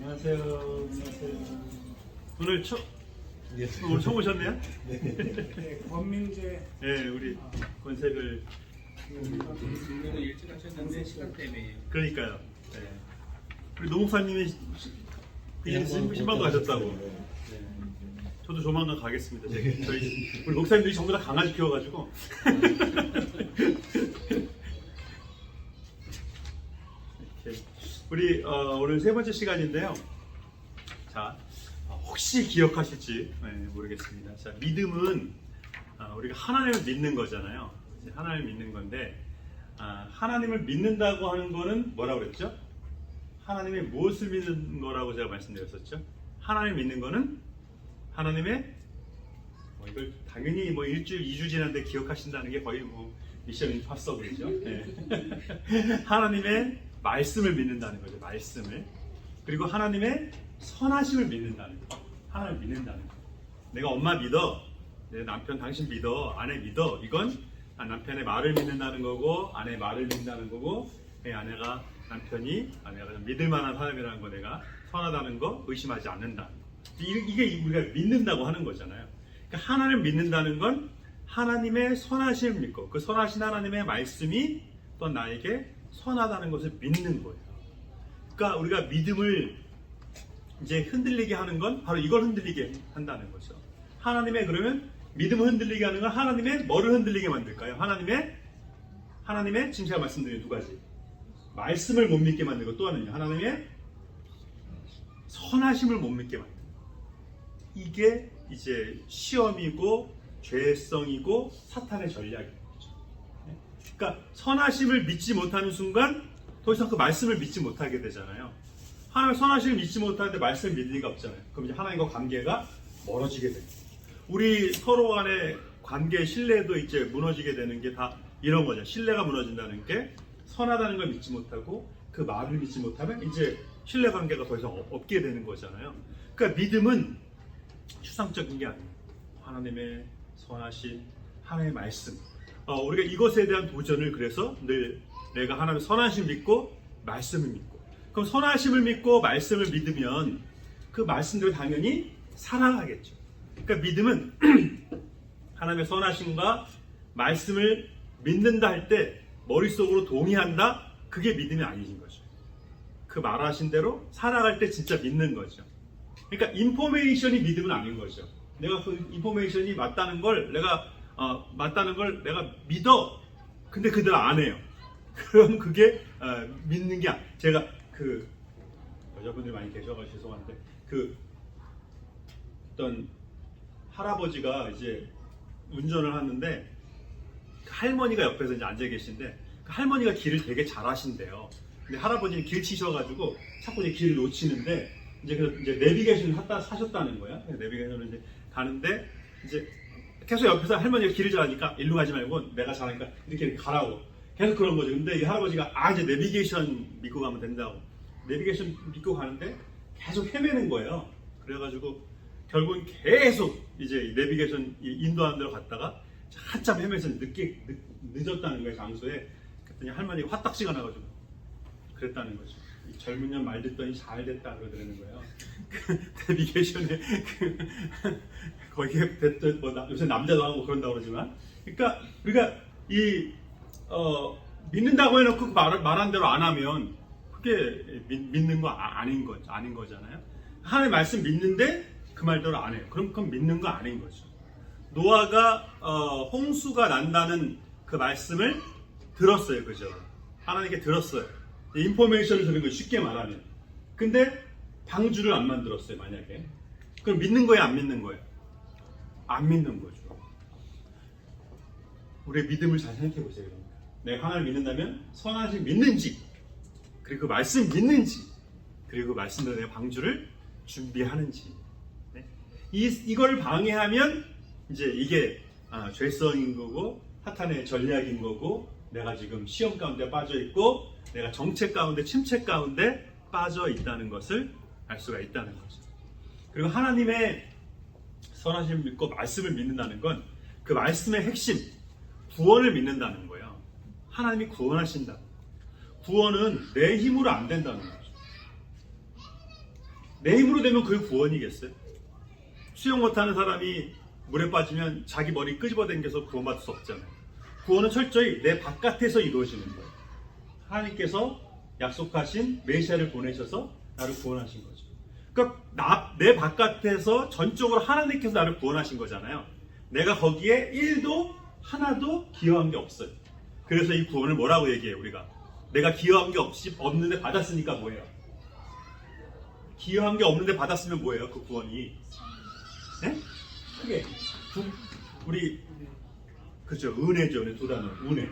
안녕하세요. 안녕하세요. 오늘 처음 오셨네요? 네, 권민재. 네, 우리 권색을 오늘은 일찍 하셨는데 시간 때문에. 그러니까요. 네. 우리 노 목사님이 신방도 가셨다고. 네. 저도 조만간 가겠습니다. 저희 우리 목사님들이 전부 다 강아지 키워가지고. 이렇게. 우리 오늘 세 번째 시간인데요. 자, 혹시 기억하실지 모르겠습니다. 자, 믿음은 우리가 하나님을 믿는 거잖아요. 하나님을 믿는 건데 하나님을 믿는다고 하는 거는 뭐라고 그랬죠? 하나님의 무엇을 믿는 거라고 제가 말씀드렸었죠? 하나님을 믿는 거는 하나님의 이걸 당연히 일주일, 2주 지났는데 기억하신다는 게 거의 미션 임파서블이죠. 네. 하나님의 말씀을 믿는다는 거죠. 말씀을. 그리고 하나님의 선하심을 믿는다는 거. 하나님을 믿는다는 거. 내가 엄마 믿어. 내 남편 당신 믿어. 아내 믿어. 이건 남편의 말을 믿는다는 거고, 아내의 말을 믿는다는 거고, 내 아내가 아내가 믿을 만한 사람이라는 거, 내가 선하다는 거 의심하지 않는다. 이게 우리가 믿는다고 하는 거잖아요. 그러니까 하나님을 믿는다는 건 하나님의 선하심을 믿고, 그 선하신 하나님의 말씀이 또 나에게 선하다는 것을 믿는 거예요. 그러니까 우리가 믿음을 이제 흔들리게 하는 건 바로 이걸 흔들리게 한다는 거죠. 하나님의 그러면 믿음을 흔들리게 하는 건 하나님의 뭐를 흔들리게 만들까요? 하나님의 지금 제가 말씀드린 두 가지. 말씀을 못 믿게 만들고 또 하나는요. 하나님의 선하심을 못 믿게 만들고. 이게 이제 시험이고 죄성이고 사탄의 전략인 거죠. 그러니까 선하심을 믿지 못하는 순간 더 이상 그 말씀을 믿지 못하게 되잖아요. 하나님의 선하심을 믿지 못하는데 말씀을 믿을 리가 없잖아요. 그럼 이제 하나님과 관계가 멀어지게 됩니다. 우리 서로 간의 관계 신뢰도 이제 무너지게 되는 게 다 이런 거죠. 신뢰가 무너진다는 게 선하다는 걸 믿지 못하고 그 말을 믿지 못하면 이제 신뢰 관계가 더 이상 없게 되는 거잖아요. 그러니까 믿음은 추상적인 게 아니에요. 하나님의 선하신 하나님의 말씀. 우리가 이것에 대한 도전을 그래서 늘 내가 하나님의 선하심 믿고 말씀을 믿고. 그럼 선하심을 믿고 말씀을 믿으면 그 말씀대로 당연히 살아가겠죠. 그러니까 믿음은 하나님의 선하심과 말씀을 믿는다 할 때 머릿속으로 동의한다? 그게 믿음이 아니신 거죠. 그 말하신 대로 살아갈 때 진짜 믿는 거죠. 그러니까 인포메이션이 믿음은 아닌 거죠. 내가 그 인포메이션이 맞다는 걸 내가 믿어. 근데 그대로 안 해요. 그럼 그게 믿는 게 제가 그 여자분들이 많이 계셔가지고 죄송한데 어떤 할아버지가 이제 운전을 하는데 그 할머니가 옆에서 이제 앉아 계신데 그 할머니가 길을 되게 잘 하신대요. 근데 할아버지는 길 치셔가지고 자꾸 이제 길을 놓치는데 이제 내비게이션을 사셨다는 거야. 내비게이션을 이제 가는데 이제 계속 옆에서 할머니가 길을 잘하니까 일로 가지 말고 내가 잘하니까 이렇게 가라고 계속 그런 거죠. 근데 이 할아버지가 이제 내비게이션 믿고 가면 된다고 내비게이션 믿고 가는데 계속 헤매는 거예요. 그래가지고 결국은 계속 이제 내비게이션 인도하는 데로 갔다가 한참 헤매서 늦었다는 거예요. 장소에. 그랬더니 할머니가 화딱지가 나가지고 그랬다는 거죠. 이 젊은 년 말 듣더니 잘 됐다 그러더라는 거예요. 내비게이션에 거기에 됐던 요새 남자도 하고 그런다고 그러지만, 그러니까 우리가 믿는다고 해놓고 그 말한 대로 안 하면 그게 믿는 거 아닌 거잖아요. 하나님의 말씀 믿는데 그 말대로 안 해요. 그럼 믿는 거 아닌 거죠. 노아가 홍수가 난다는 그 말씀을 들었어요, 그죠? 하나님께 들었어요. 인포메이션을 들은 거 쉽게 말하면. 근데 방주를 안 만들었어요, 만약에. 그럼 믿는 거예요, 안 믿는 거예요? 안 믿는 거죠. 우리의 믿음을 잘 생각해 보세요. 내가 하나님을 믿는다면 선하심 믿는지, 그리고 그 말씀 믿는지, 그리고 그 말씀대로 내가 방주를 준비하는지. 네? 이걸 방해하면 이제 이게 죄성인 거고 사탄의 전략인 거고 내가 지금 시험 가운데 빠져 있고 내가 정체 가운데 침체 가운데 빠져 있다는 것을 알 수가 있다는 거죠. 그리고 하나님의 선하심을 믿고 말씀을 믿는다는 건 그 말씀의 핵심 구원을 믿는다는 거예요. 하나님이 구원하신다. 구원은 내 힘으로 안 된다는 거죠. 내 힘으로 되면 그게 구원이겠어요? 수영 못하는 사람이 물에 빠지면 자기 머리 끄집어당겨서 구원받을 수 없잖아요. 구원은 철저히 내 바깥에서 이루어지는 거예요. 하나님께서 약속하신 메시아를 보내셔서 나를 구원하신 거죠. 그러니까 내 바깥에서 전적으로 하나님께서 나를 구원하신 거잖아요. 내가 거기에 1도 하나도 기여한 게 없어요. 그래서 이 구원을 뭐라고 얘기해요, 우리가? 내가 기여한 게 없는데 받았으니까 뭐예요? 기여한 게 없는데 받았으면 뭐예요, 그 구원이? 네? 크게. 우리, 그죠, 은혜죠, 두 단어, 은혜.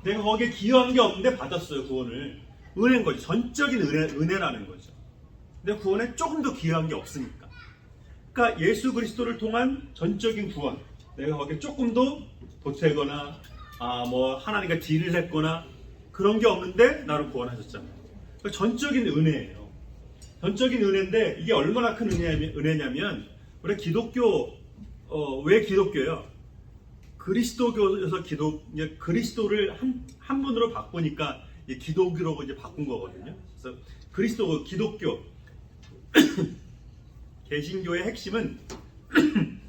내가 거기에 기여한 게 없는데 받았어요, 구원을. 은혜인 거죠. 전적인 은혜라는 거죠. 근데 구원에 조금 더 기여한 게 없으니까. 그러니까 예수 그리스도를 통한 전적인 구원. 내가 거기에 조금 더 보태거나, 하나님과 딜을 했거나, 그런 게 없는데 나를 구원하셨잖아요. 그러니까 전적인 은혜예요. 전적인 은혜인데, 이게 얼마나 큰 은혜냐면, 우리 기독교, 왜 기독교예요? 그리스도교에서 그리스도를 한 분으로 바꾸니까 기독교로 이제 바꾼 거거든요. 그래서 그리스도, 기독교, 개신교의 핵심은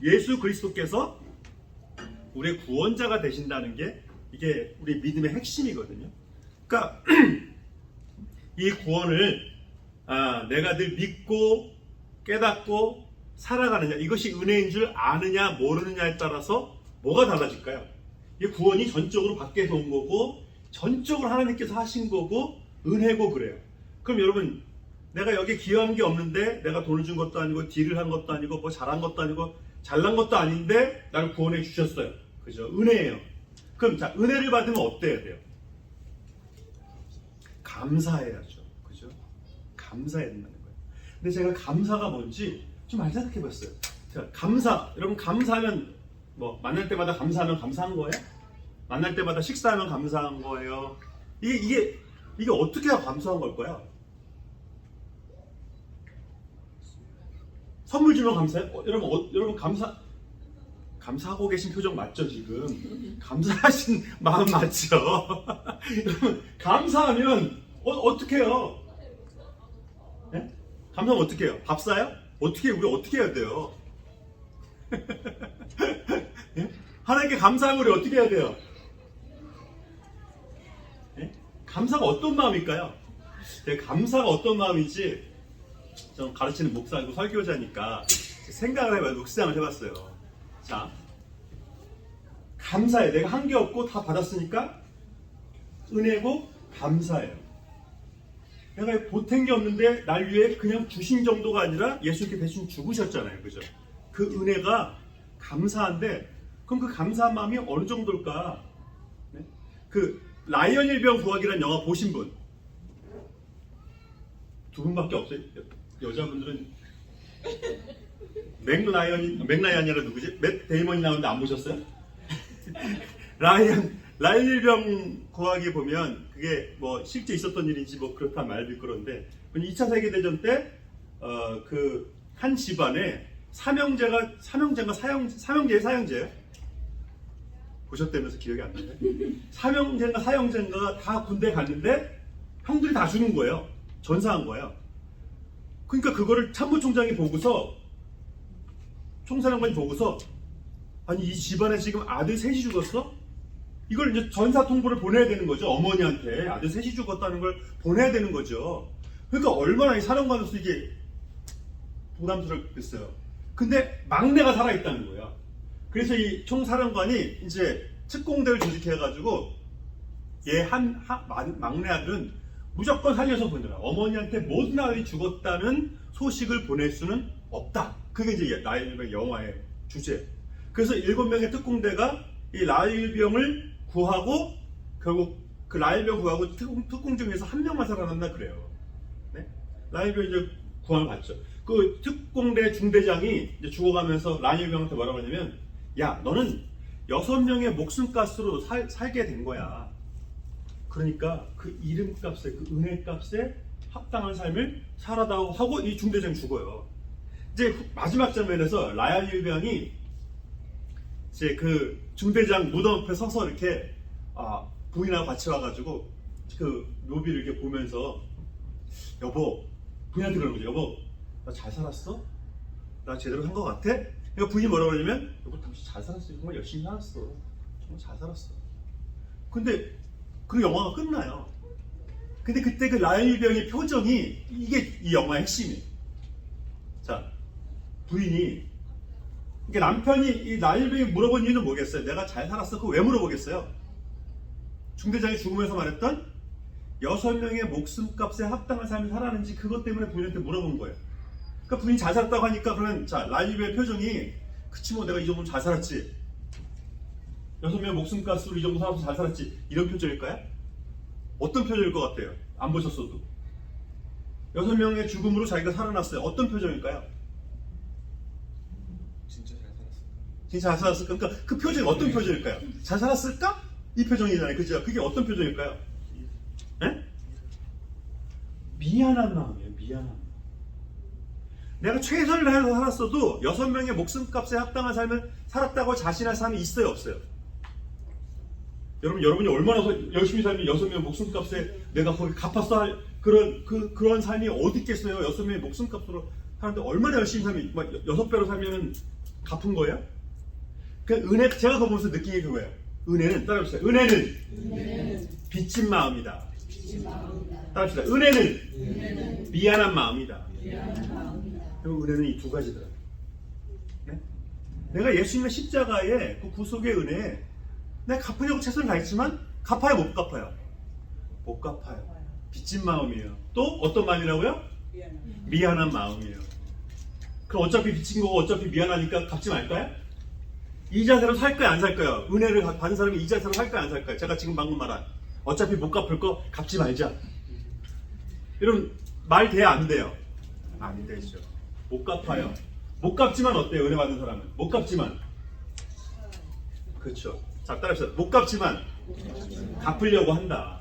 예수 그리스도께서 우리의 구원자가 되신다는 게 이게 우리 믿음의 핵심이거든요. 그러니까 이 구원을 내가 늘 믿고 깨닫고 살아가느냐, 이것이 은혜인 줄 아느냐 모르느냐에 따라서 뭐가 달라질까요? 이 구원이 전적으로 밖에서 온 거고 전적으로 하나님께서 하신 거고 은혜고 그래요. 그럼 여러분, 내가 여기 기여한 게 없는데 내가 돈을 준 것도 아니고 딜을 한 것도 아니고 뭐 잘한 것도 아니고 잘난 것도 아닌데 나를 구원해 주셨어요. 그죠? 은혜예요. 그럼 자, 은혜를 받으면 어때야 돼요? 감사해야죠. 그죠? 감사해야 된다는 거예요. 근데 제가 감사가 뭔지 좀 많이 생각해 봤어요. 여러분 감사하면 뭐 만날 때마다 감사하면 감사한 거예요? 만날 때마다 식사하면 감사한 거예요? 이게 어떻게 해야 감사한 걸까요? 선물 주면 감사해요? 여러분 감사하고 계신 표정 맞죠, 지금? 감사하신 마음 맞죠? 여러분, 감사하면, 어떻게 해요? 네? 감사하면 어떻게 해요? 밥 사요? 우리 어떻게 해야 돼요? 네? 하나님께 감사하면 우리 어떻게 해야 돼요? 네? 감사가 어떤 마음일까요? 감사가 어떤 마음인지, 전 가르치는 목사이고 설교자니까 생각을 해봐요. 묵상을 해봤어요. 자, 감사해. 내가 한 게 없고 다 받았으니까 은혜고 감사해요. 내가 보탠 게 없는데 날 위해 그냥 주신 정도가 아니라 예수님께 대신 죽으셨잖아요. 그죠? 그 은혜가 감사한데, 그럼 그 감사한 마음이 어느 정도일까? 네? 그 라이언 일병 구하기라는 영화 보신 분? 두 분밖에 없어요. 여자분들은 맥라이언이라 누구지? 맷 데이먼이 나오는데 안 보셨어요? 라이언 일병 구하기 보면 그게 뭐 실제 있었던 일인지 뭐 그렇단 말도 있고 그런데 2차 세계대전 때 그 한 집안에 삼형제예요? 보셨다면서 기억이 안 나네. 삼형제인가 사형제인가 다 군대 갔는데 형들이 다 죽은 거예요. 전사한 거예요. 그러니까 그거를 참모총장이 보고서, 총사령관이 보고서, 아니 이 집안에 지금 아들 셋이 죽었어? 이걸 이제 전사 통보를 보내야 되는 거죠. 어머니한테 아들 셋이 죽었다는 걸 보내야 되는 거죠. 그러니까 얼마나 이 사령관으로서 이게 부담스럽겠어요. 근데 막내가 살아있다는 거예요. 그래서 이 총사령관이 이제 특공대를 조직해가지고 막내 아들은 무조건 살려서 보내라. 어머니한테 모든 아들이 죽었다는 소식을 보낼 수는 없다. 그게 이제 라일병 영화의 주제. 그래서 7명의 특공대가 이 라일병을 구하고 결국 그 라일병 구하고 특공 중에서 한 명만 살아났나 그래요. 네? 라일병 이제 구함을 받죠. 그 특공대 중대장이 이제 죽어가면서 라일병한테 뭐라고 하냐면, 야, 너는 6명의 목숨값으로 살게 된 거야. 그러니까 그 이름값에, 그 은혜값에 합당한 삶을 살아다오 하고 이 중대장이 죽어요. 이제 마지막 장면에서 라이언 일병이 이제 그 중대장 무덤 앞에 서서 이렇게 부인하고 같이 와가지고 그 묘비를 이렇게 보면서, 여보, 부인한테 그러는 거죠. 여보, 나 잘 살았어? 나 제대로 산 것 같아? 그러니까 부인이 뭐라고 그러냐면 여보 당신 잘 살았어. 정말 열심히 살았어. 정말 잘 살았어. 근데 그 영화가 끝나요. 근데 그때 그 라일병의 표정이 이게 이 영화의 핵심이에요. 자, 부인이 그러니까 남편이 이 라일병이 물어본 이유는 뭐겠어요? 내가 잘 살았어? 그거 왜 물어보겠어요? 중대장이 죽으면서 말했던 6명의 목숨값에 합당한 삶을 살았는지 그것 때문에 부인한테 물어본 거예요. 그러니까 부인이 잘 살았다고 하니까 그러면 자 라일병의 표정이 그치 뭐 내가 이 정도면 잘 살았지. 6명의 목숨값으로 이 정도 살아서 잘 살았지. 이런 표정일까요? 어떤 표정일 것 같아요? 안 보셨어도. 6명의 죽음으로 자기가 살아났어요. 어떤 표정일까요? 진짜 잘 살았어. 진짜 잘 살았을까? 그러니까 그 표정이 어떤 표정일까요? 잘 살았을까? 이 표정이잖아요. 그죠? 그게 어떤 표정일까요? 네? 미안한 마음이에요. 미안한 마음. 내가 최선을 다해서 살았어도 6명의 목숨값에 합당한 삶을 살았다고 자신할 사람이 있어요? 없어요? 여러분이 얼마나 열심히 살면 6명의 목숨값에 내가 거기 갚았어 할 그런 삶이 어디 있겠어요? 6명의 목숨값으로 사는데 얼마나 열심히 살면 막 6배로 살면은 갚은 거예요? 그 은혜 제가 그거 보면서 느낀 게 그거예요. 은혜는 따라합시다. 은혜는 빚진 마음이다. 따라합시다. 은혜는 미안한 마음이다. 그리고 은혜는 이 두 가지더라. 네? 내가 예수님의 십자가의 그 구속의 은혜 내가 갚으려고 최선을 다했지만 갚아요 못 갚아요? 못 갚아요. 빚진 마음이에요. 또 어떤 마음이라고요? 미안한 마음이에요. 그럼 어차피 빚진 거고 어차피 미안하니까 갚지 말까요? 이 자세로 살 거야 안 살 거야? 은혜를 받은 사람이 이 자세로 살 거야 안 살 거야? 제가 지금 방금 말한 어차피 못 갚을 거 갚지 말자. 이런 말 돼야 안 돼요? 안 되죠. 못 갚아요. 못 갚지만 어때요? 은혜 받은 사람은 못 갚지만 그렇죠. 자 따라합시다. 못 갚지만 갚으려고 한다.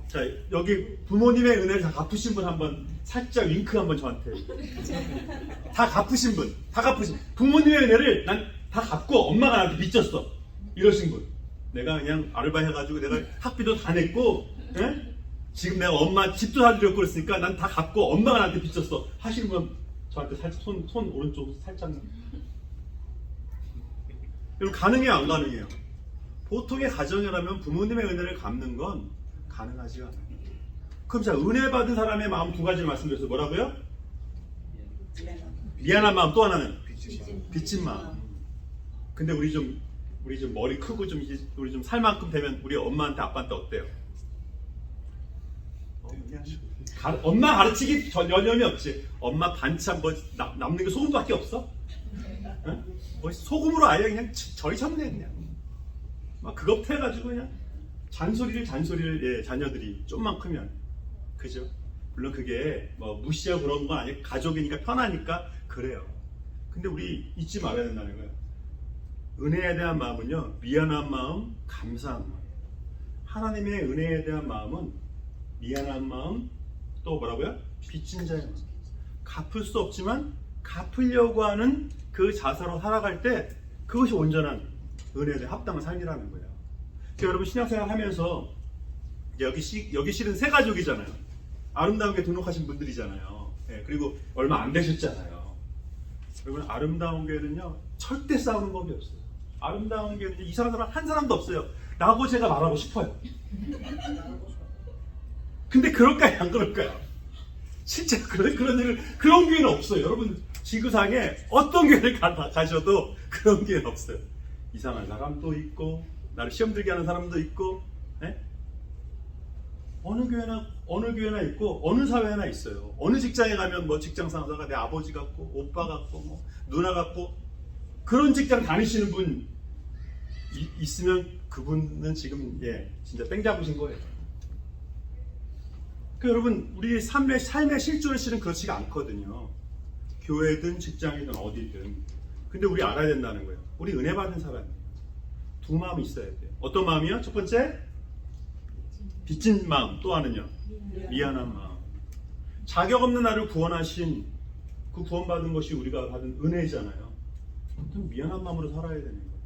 자 여기 부모님의 은혜를 다 갚으신 분 한번 살짝 윙크 한번 저한테. 다 갚으신 분, 다 갚으신 부모님의 은혜를 난 다 갚고 엄마가 나한테 빚졌어 이러신 분. 내가 그냥 아르바이트 해가지고 내가 학비도 다 냈고 에? 지금 내가 엄마 집도 사드렸고 그랬으니까 난 다 갚고 엄마가 나한테 빚졌어 하시는 분 저한테 살짝 손 오른쪽 살짝. 여러분 가능해요 안 가능해요? 보통의 가정이라면 부모님의 은혜를 갚는 건 가능하지가 않아요. 그럼 자 은혜 받은 사람의 마음 두 가지를 말씀드렸어요. 뭐라고요? 미안한 마음. 또 하나는 빚진 마음. 근데 우리 좀 머리 크고 우리 좀 살 만큼 되면 우리 엄마한테 아빠한테 어때요? 그냥 엄마 가르치기 여념이 없지. 엄마 반찬 뭐 남는 게 소금밖에 없어? 응? 뭐 소금으로 아예 그냥 저리 쳤네 그냥. 막 그것부터 해가지고 그냥 잔소리를 예, 자녀들이 좀만 크면 그죠? 물론 그게 뭐 무시하고 그런 건 아니고 가족이니까 편하니까 그래요. 근데 우리 잊지 말아야 된다는 거예요. 은혜에 대한 마음은요 미안한 마음, 감사한 마음. 하나님의 은혜에 대한 마음은 미안한 마음, 또 뭐라고요? 빚진 자의 마음. 갚을 수 없지만 갚으려고 하는 그 자세로 살아갈 때 그것이 온전한 은혜에 대한 합당한 삶이라는 거예요. 여러분 신앙생활 하면서 여기 실은 세 가족이잖아요. 아름다운 게 등록하신 분들이잖아요. 예, 그리고 얼마 안 되셨잖아요. 여러분 아름다운 교회는요 절대 싸우는 법이 없어요. 아름다운 교회는 이상한 사람 한 사람도 없어요. 라고 제가 말하고 싶어요. 근데 그럴까요 안 그럴까요? 실제 그런 교회는 없어요. 여러분 지구상에 어떤 교회를 가셔도 그런 교회는 없어요. 이상한 사람도 있고 나를 시험 들게 하는 사람도 있고 네? 어느 교회나 있고 어느 사회나 있어요. 어느 직장에 가면 뭐 직장 상사가 내 아버지 같고 오빠 같고 뭐 누나 같고 그런 직장 다니시는 분 있으면 그분은 지금 예 진짜 땡 잡으신 거예요. 그 여러분 우리 삶의 실존의 실은 그렇지가 않거든요. 교회든 직장이든 어디든. 근데 우리 알아야 된다는 거예요. 우리 은혜 받은 사람이에요. 두 마음이 있어야 돼요. 어떤 마음이요? 첫 번째 빚진 마음. 또 하나는요 미안한 마음. 자격 없는 나를 구원하신 그 구원받은 것이 우리가 받은 은혜잖아요. 그럼 미안한 마음으로 살아야 되는 거예요.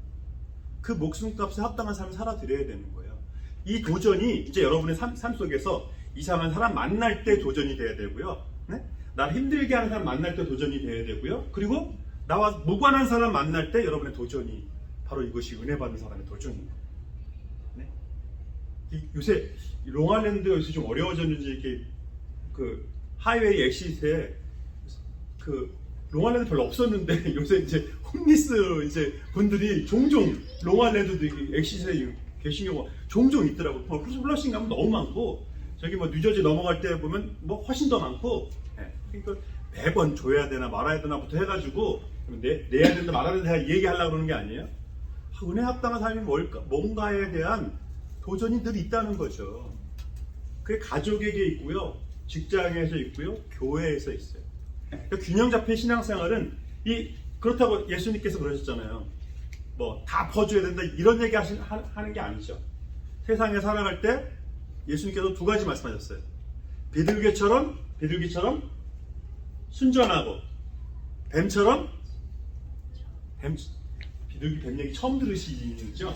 그 목숨값에 합당한 삶을 살아드려야 되는 거예요. 이 도전이 이제 여러분의 삶 속에서 이상한 사람 만날 때 도전이 돼야 되고요. 네? 나를 힘들게 하는 사람 만날 때 도전이 돼야 되고요. 그리고 나와 무관한 사람 만날 때 여러분의 도전이 바로 이것이 은혜 받는 사람의 도전입니다. 네? 요새 롱아일랜드가 요새 좀 어려워졌는지 이렇게 그 하이웨이 엑시트에 그 롱아일랜드 별로 없었는데 요새 이제 홈리스 이제 분들이 종종 롱아일랜드도 엑시트에 계신 경우가 종종 있더라고요. 플러싱 가면 너무 많고 저기 뭐 뉴저지 넘어갈 때 보면 뭐 훨씬 더 많고. 네. 그러니까 매번 줘야 되나 말아야 되나부터 해가지고 내야 된다 말아야 된다 얘기하려고 그러는 게 아니에요. 은혜 합당한 삶이 뭔가에 대한 도전이 늘 있다는 거죠. 그게 가족에게 있고요, 직장에서 있고요, 교회에서 있어요. 그러니까 균형 잡힌 신앙생활은 그렇다고 예수님께서 그러셨잖아요. 뭐 다 퍼줘야 된다 이런 얘기 하는 게 아니죠. 세상에 살아갈 때 예수님께서 두 가지 말씀하셨어요. 비둘기처럼 순전하고 뱀처럼 비둘기 뱀 얘기 처음 들으시죠?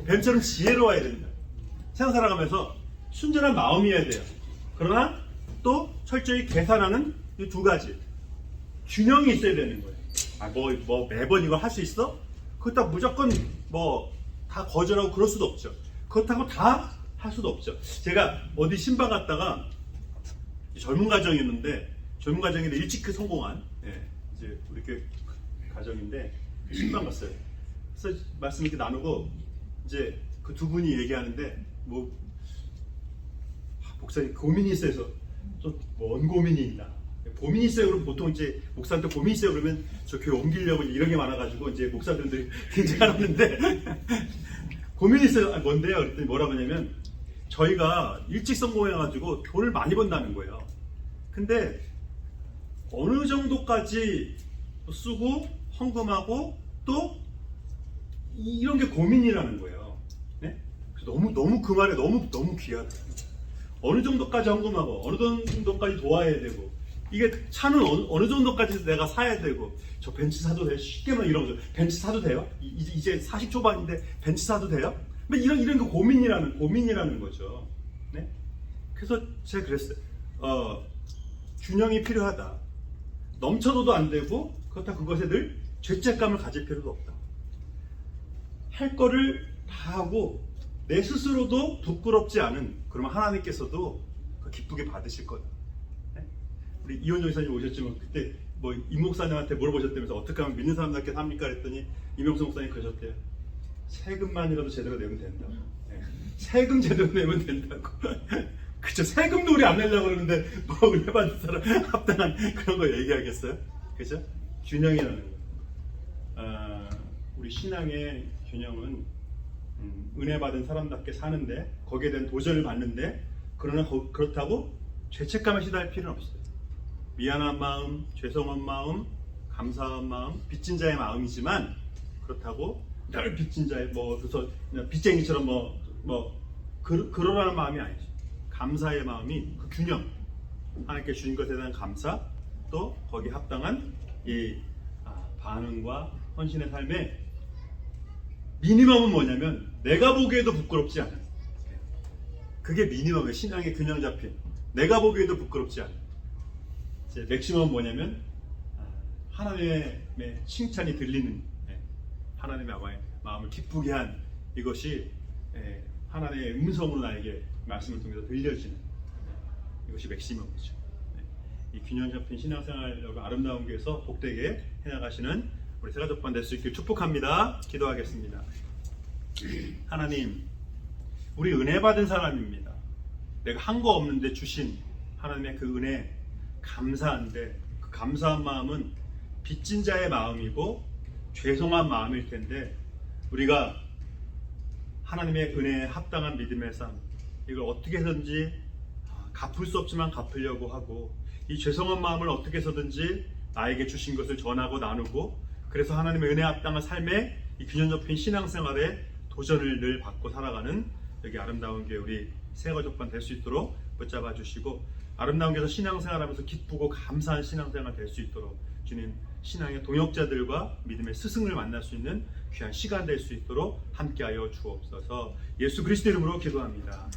뱀처럼 지혜로워야 된다. 세상 살아가면서 순전한 마음이어야 돼요. 그러나 또 철저히 계산하는 이 두 가지 균형이 있어야 되는 거예요. 뭐 매번 이걸 할 수 있어? 그렇다고 무조건 뭐 다 거절하고 그럴 수도 없죠. 그렇다고 다 할 수도 없죠. 제가 어디 신방 갔다가 젊은 가정이었는데 일찍 성공한 이제 우리 교회 가정인데 신방 갔어요. 그래서 말씀 이렇게 나누고 이제 그 두 분이 얘기하는데 뭐 목사님 고민이 있어서 좀 뭔 고민이 있나? 고민이 있어요. 그러면 보통 이제 목사한테 고민이 있어요. 그러면 저 교회 옮기려고 이런 게 많아가지고 이제 목사들이 굉장히 하는데 고민이 있어요. 뭔데요? 그랬더니 뭐라고 하냐면 저희가 일찍 성공해가지고 돈을 많이 번다는 거예요. 근데 어느 정도까지 쓰고 헌금하고 또 이런 게 고민이라는 거예요. 네? 너무 그 말에 너무 귀하다. 어느 정도까지 헌금하고 어느 정도까지 도와야 되고 이게 차는 어느 정도까지 내가 사야 되고 저 벤츠 사도 돼요? 쉽게만 이런 거죠. 벤츠 사도 돼요? 이제 40 초반인데 벤츠 사도 돼요? 이런 거 고민이라는 거죠. 네? 그래서 제가 그랬어요. 균형이 필요하다. 넘쳐도도 안 되고 그렇다 그것에 늘 죄책감을 가질 필요도 없다. 할 거를 다 하고 내 스스로도 부끄럽지 않은 그러면 하나님께서도 기쁘게 받으실 거다. 네? 우리 이원정 이사님 오셨지만 그때 뭐 임 목사님한테 물어보셨다면서 어떻게 하면 믿는 사람답게 삽니까? 그랬더니 임영수 목사님 그러셨대요. 세금만이라도 제대로 내면 된다. 네. 세금 제대로 내면 된다고. 그쵸? 세금도 우리 안 내려고 그러는데 뭐 은혜 받는 사람 합당한 그런 거 얘기하겠어요? 그죠? 균형이라는 거. 우리 신앙의 균형은 은혜 받은 사람답게 사는데 거기에 대한 도전을 받는데 그러나 그렇다고 죄책감에 시달릴 필요는 없어요. 미안한 마음, 죄송한 마음, 감사한 마음, 빚진 자의 마음이지만 그렇다고 늘 빚진 자의 그래서 빚쟁이처럼 그러라는 마음이 아니죠. 감사의 마음이 그 균형, 하나님께 주신 것에 대한 감사, 또 거기에 합당한 이 반응과 헌신의 삶의 미니멈은 뭐냐면 내가 보기에도 부끄럽지 않은, 그게 미니멈의 신앙의 균형 잡힌, 내가 보기에도 부끄럽지 않은. 이제 맥시멈은 뭐냐면 하나님의 칭찬이 들리는, 하나님의 마음을 기쁘게 한 이것이 하나님의 음성으로 나에게 말씀을 통해서 들려지는 이것이 맥시멈이죠. 이 균형 잡힌 신앙생활 아름다운 교회에서 복되게 해나가시는 우리 새가족반 될 수 있길 축복합니다. 기도하겠습니다. 하나님, 우리 은혜 받은 사람입니다. 내가 한 거 없는데 주신 하나님의 그 은혜 감사한데 그 감사한 마음은 빚진 자의 마음이고 죄송한 마음일 텐데 우리가 하나님의 은혜에 합당한 믿음의 삶, 이걸 어떻게 해서든지 갚을 수 없지만 갚으려고 하고 이 죄송한 마음을 어떻게 해서든지 나에게 주신 것을 전하고 나누고 그래서 하나님의 은혜에 합당한 삶의 이 균형 잡힌 신앙생활에 도전을 늘 받고 살아가는 여기 아름다운 교회 우리 새가족반 될 수 있도록 붙잡아 주시고 아름다운 교회에서 신앙생활하면서 기쁘고 감사한 신앙생활 될 수 있도록 주님 신앙의 동역자들과 믿음의 스승을 만날 수 있는 귀한 시간 될 수 있도록 함께하여 주옵소서. 예수 그리스도 이름으로 기도합니다.